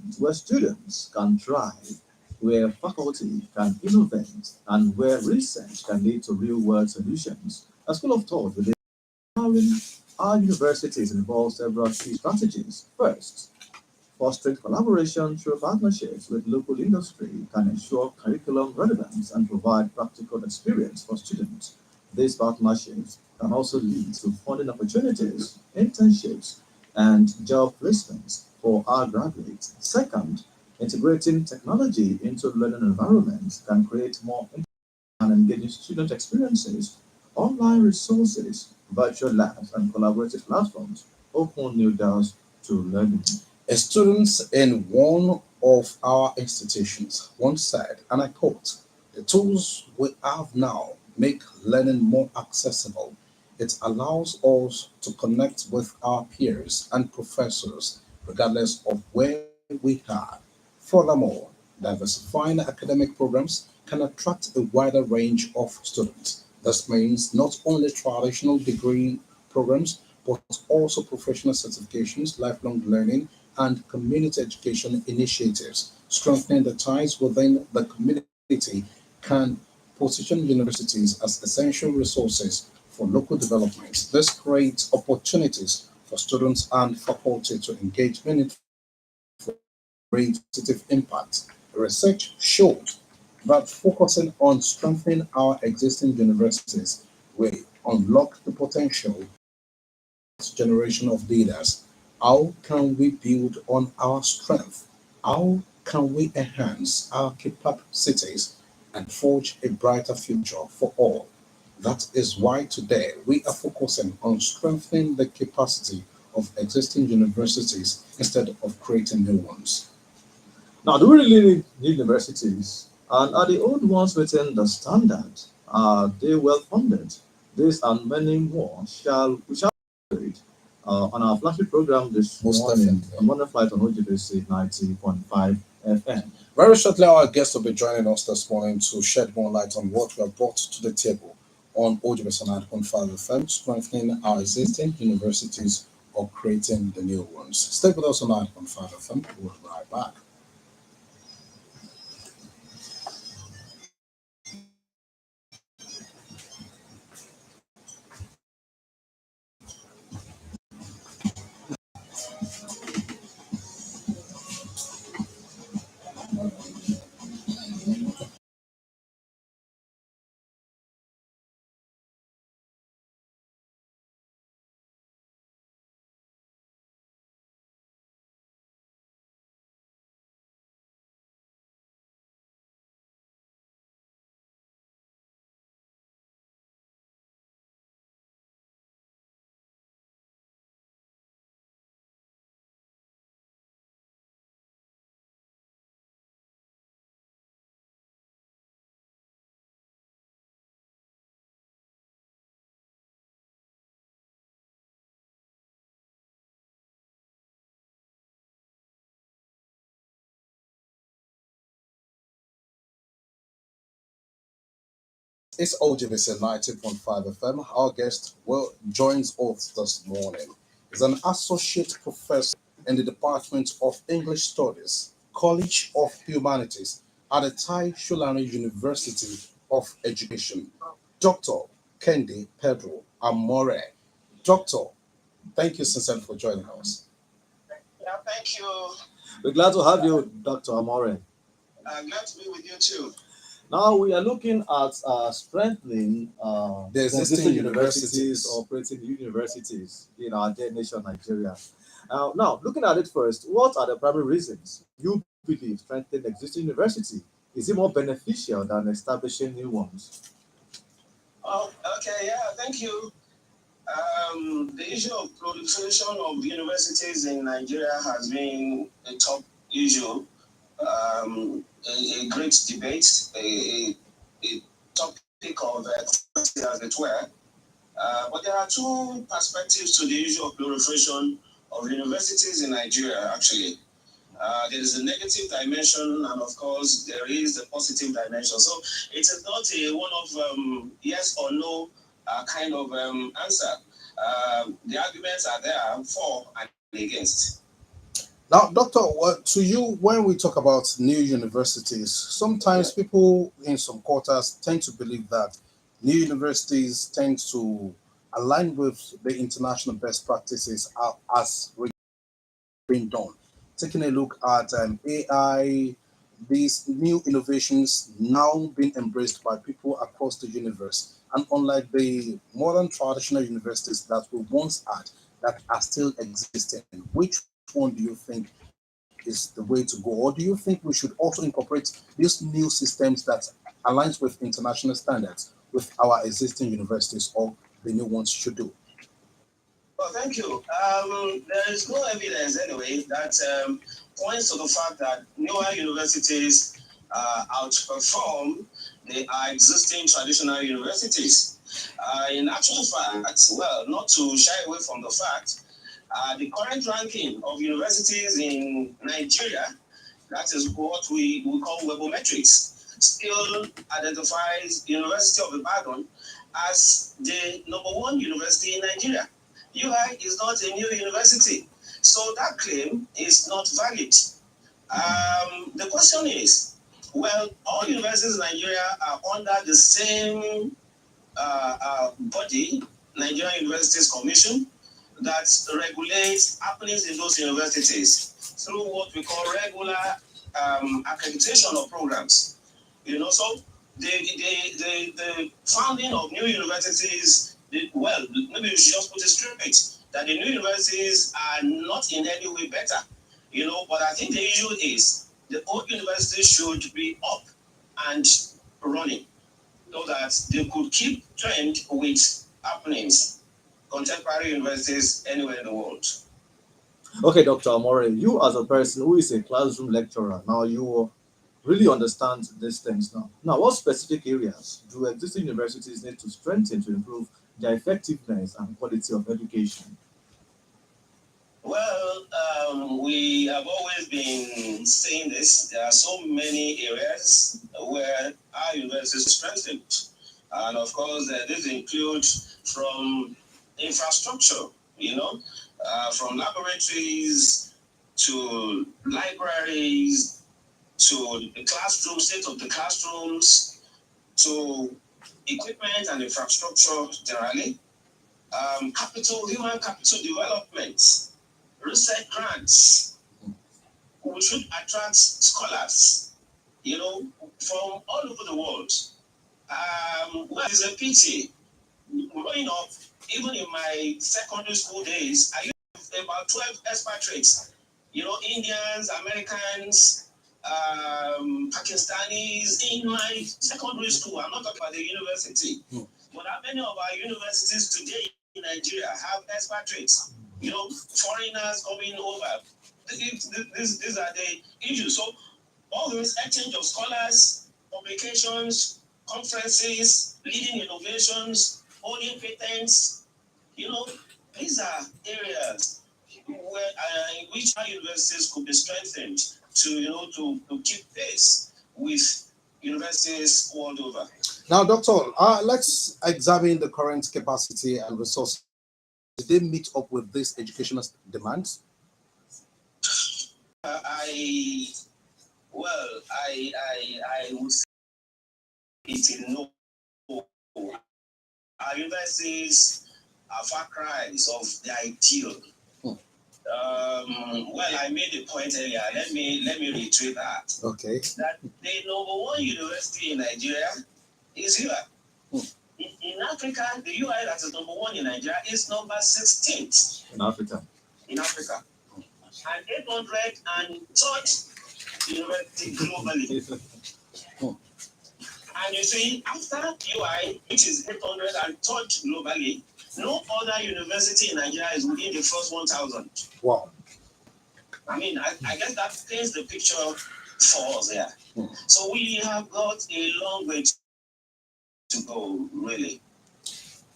environment where students can thrive, where faculty can innovate, and where research can lead to real-world solutions. A school of thought within our universities involves several key strategies. First, fostering collaboration through partnerships with local industry can ensure curriculum relevance and provide practical experience for students. These partnerships can also lead to funding opportunities, internships, and job placements for our graduates. Second, integrating technology into learning environments can create more and engaging student experiences. Online resources, virtual labs, and collaborative platforms open new doors to learning. A student in one of our institutions once said, and I quote, "The tools we have now make learning more accessible. It allows us to connect with our peers and professors regardless of where we are. Furthermore, diversifying academic programs can attract a wider range of students. This means not only traditional degree programs, but also professional certifications, lifelong learning, and community education initiatives. Strengthening the ties within the community can position universities as essential resources for local development. This creates opportunities for students and faculty to engage meaningfully and create positive impact. Research showed that focusing on strengthening our existing universities will unlock the potential next generation of leaders. How can we build on our strength? How can we enhance our capacities and forge a brighter future for all? That is why today we are focusing on strengthening the capacity of existing universities instead of creating new ones. Now, do we really need universities? And are the old ones within the standard? Are they well funded? This and many more we shall read on our flagship program this Most morning, a definitely. morning flight on OGBC 90.5 FM. Very shortly, our guest will be joining us this morning to shed more light on what we have brought to the table on OGBC 9.5 FM, strengthening our existing universities or creating the new ones. Stay with us on 9.5 FM. We'll be right back. It's OGBC 90.5 FM. Our guest will joins us this morning. He's an associate professor in the Department of English Studies, College of Humanities at the Tai Shulani University of Education. Dr. Kendi Pedro Amore. Doctor, thank you sincerely for joining us. Yeah, thank you. We're glad to have you, Dr. Amore. Glad to be with you too. Now we are looking at strengthening The the existing existing universities, universities. operating universities in our dear nation, Nigeria. Now, looking at it first, what are the primary reasons you believe strengthening existing university is it more beneficial than establishing new ones? Oh, okay, yeah, thank you. The issue of proliferation of universities in Nigeria has been a top issue, a great debate, a topic of controversy, as it were. But there are two perspectives to the issue of proliferation of universities in Nigeria, actually. There is a negative dimension, and of course, there is a positive dimension. So it is not a one of yes or no kind of answer. The arguments are there for and against. Now, Doctor, to you, when we talk about new universities, Yeah. sometimes people in some quarters tend to believe that new universities tend to align with the international best practices as being done. Taking a look at AI, these new innovations now being embraced by people across the universe. And unlike the modern traditional universities that we once had that are still existing, which one do you think is the way to go? Or do you think we should also incorporate these new systems that aligns with international standards with our existing universities or the new ones should do? Well, thank you. There is no evidence anyway that points to the fact that newer universities outperform the existing traditional universities. In actual fact, well, not to shy away from the fact, the current ranking of universities in Nigeria, that is what we call webometrics, still identifies University of Ibadan as the number one university in Nigeria. UI is not a new university, so that claim is not valid. The question is, well, all universities in Nigeria are under the same body, Nigerian Universities Commission, that regulates happenings in those universities through what we call regular accreditation of programs. So the founding of new universities, well, maybe we should just put it straight that the new universities are not in any way better. But I think the issue is the old universities should be up and running so that they could keep trend with happenings, contemporary universities anywhere in the world. Okay, Dr. Amore, you as a person who is a classroom lecturer, now you really understand these things now. Now, what specific areas do existing universities need to strengthen to improve their effectiveness and quality of education? Well, we have always been saying this. There are so many areas where our university is strengthened. And of course, this includes from infrastructure, from laboratories to libraries to the classroom, state of the classrooms, to equipment and infrastructure generally, human capital development, research grants. We should attract scholars, from all over the world. Well, it's a pity. Growing up, even in my secondary school days, I used to have about 12 expatriates, Indians, Americans, Pakistanis in my secondary school. I'm not talking about the university. But how many of our universities today in Nigeria have expatriates? Foreigners coming over. These are the issues. So all this exchange of scholars, publications, conferences, leading innovations, holding patents, you know, these are areas where in which our universities could be strengthened to, to keep pace with universities world over. Now, Doctor, let's examine the current capacity and resources. Did they meet up with these educational demands? I well, I would say it in no. Our universities are far cries of the ideal. Well, I made a point earlier. Let me reiterate that. Okay. That the number one university in Nigeria is UI. In Africa, the UI that is number one in Nigeria is number 16th In Africa. in Africa, and 803rd university globally. And you see, after UI, which is 803rd globally, no other university in Nigeria is within the first 1,000. Wow. I mean, I guess that paints the picture for us here. So we have got a long way to go, really.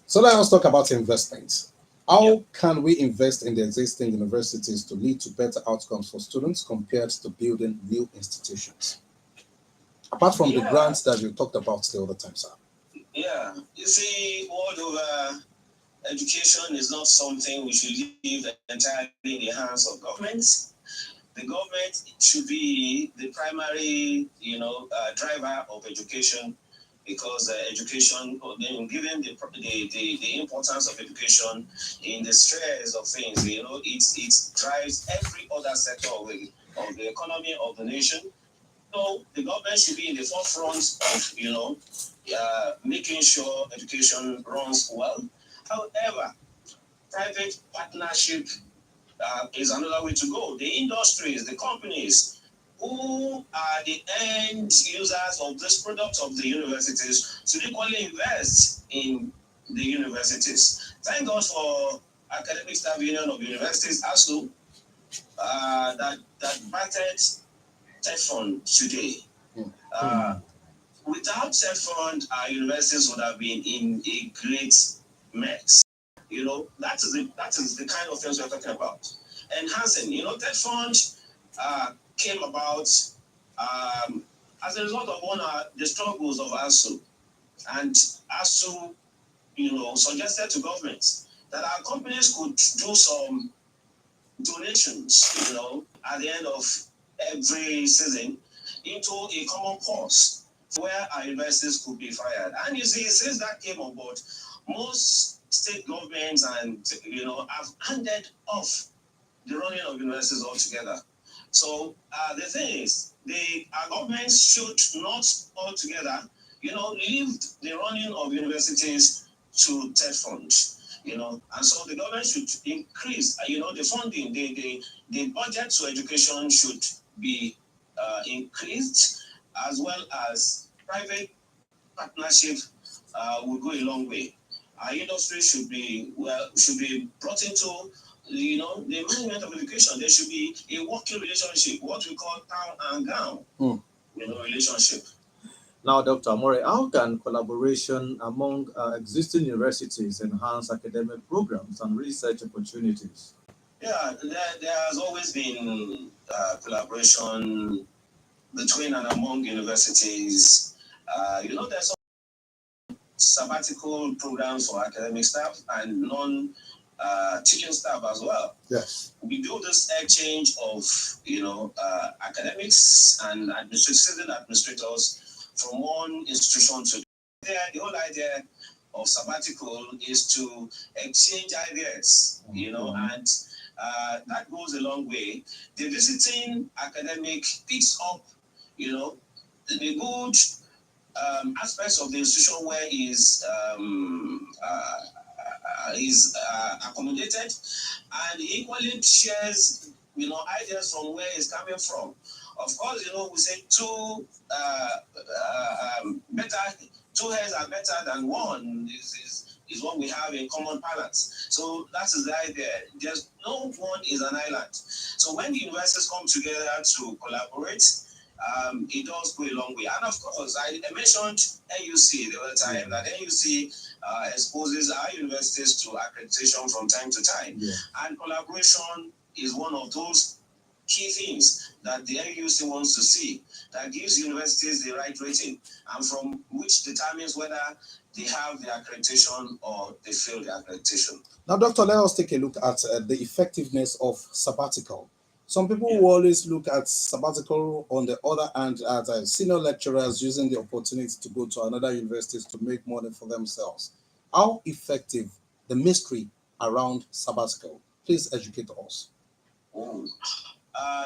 So let us talk about investment. How can we invest in the existing universities to lead to better outcomes for students compared to building new institutions? Apart from the grants that you talked about the other time, sir. Yeah, you see, world over, education is not something we should leave entirely in the hands of governments. the government should be the primary, driver of education, because education, given the importance of education in the stress of things, it drives every other sector of the economy of the nation. So the government should be in the forefront of, making sure education runs well. However, private partnership is another way to go. The industries, the companies who are the end users of this product of the universities should equally invest in the universities. Thank God for Academic Staff Union of Universities, ASU, that batted TEFON today. Uh, Without TEFON, our universities would have been in a great mess. That is the kind of things we're talking about. Enhancing, that fund came about as a result of the struggles of ASU. And ASU, suggested to governments that our companies could do some donations, at the end of every season into a common cause where our universities could be fired. And you see, since that came on board, most state governments have handed off the running of universities altogether. So the thing is, our governments should not altogether, leave the running of universities to TED funds. And so the government should increase, the funding, the budget to education should be increased, as well as private partnership will go a long way. Our industry should be brought into the management of education. There should be a working relationship, what we call town and gown, relationship. Now, Dr. Amore, how can collaboration among existing universities enhance academic programs and research opportunities? Yeah, there has always been collaboration between and among universities. There's sabbatical programs for academic staff and non-teaching staff as well. Yes. We do this exchange of, academics and student administrators from one institution to the whole idea of sabbatical is to exchange ideas, and that goes a long way. The visiting academic picks up, the good aspects of the institution where is accommodated, and equally shares ideas from where it's coming from. Of course, we say better two heads are better than one is what we have in common balance. So that is the idea. There's no one is an island. So when the universities come together to collaborate, it does go a long way. And of course, I mentioned NUC the other time, that NUC exposes our universities to accreditation from time to time. Yeah. And collaboration is one of those key things that the NUC wants to see, that gives universities the right rating, and from which determines whether they have the accreditation or they fail the accreditation. Now, Doctor, let us take a look at the effectiveness of sabbatical. Some people will always look at sabbatical on the other hand as senior lecturers using the opportunity to go to another universities to make money for themselves. How effective the mystery around sabbatical? Please educate us. Oh,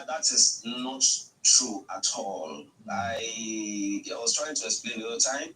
that is not true at all. I was trying to explain the other time.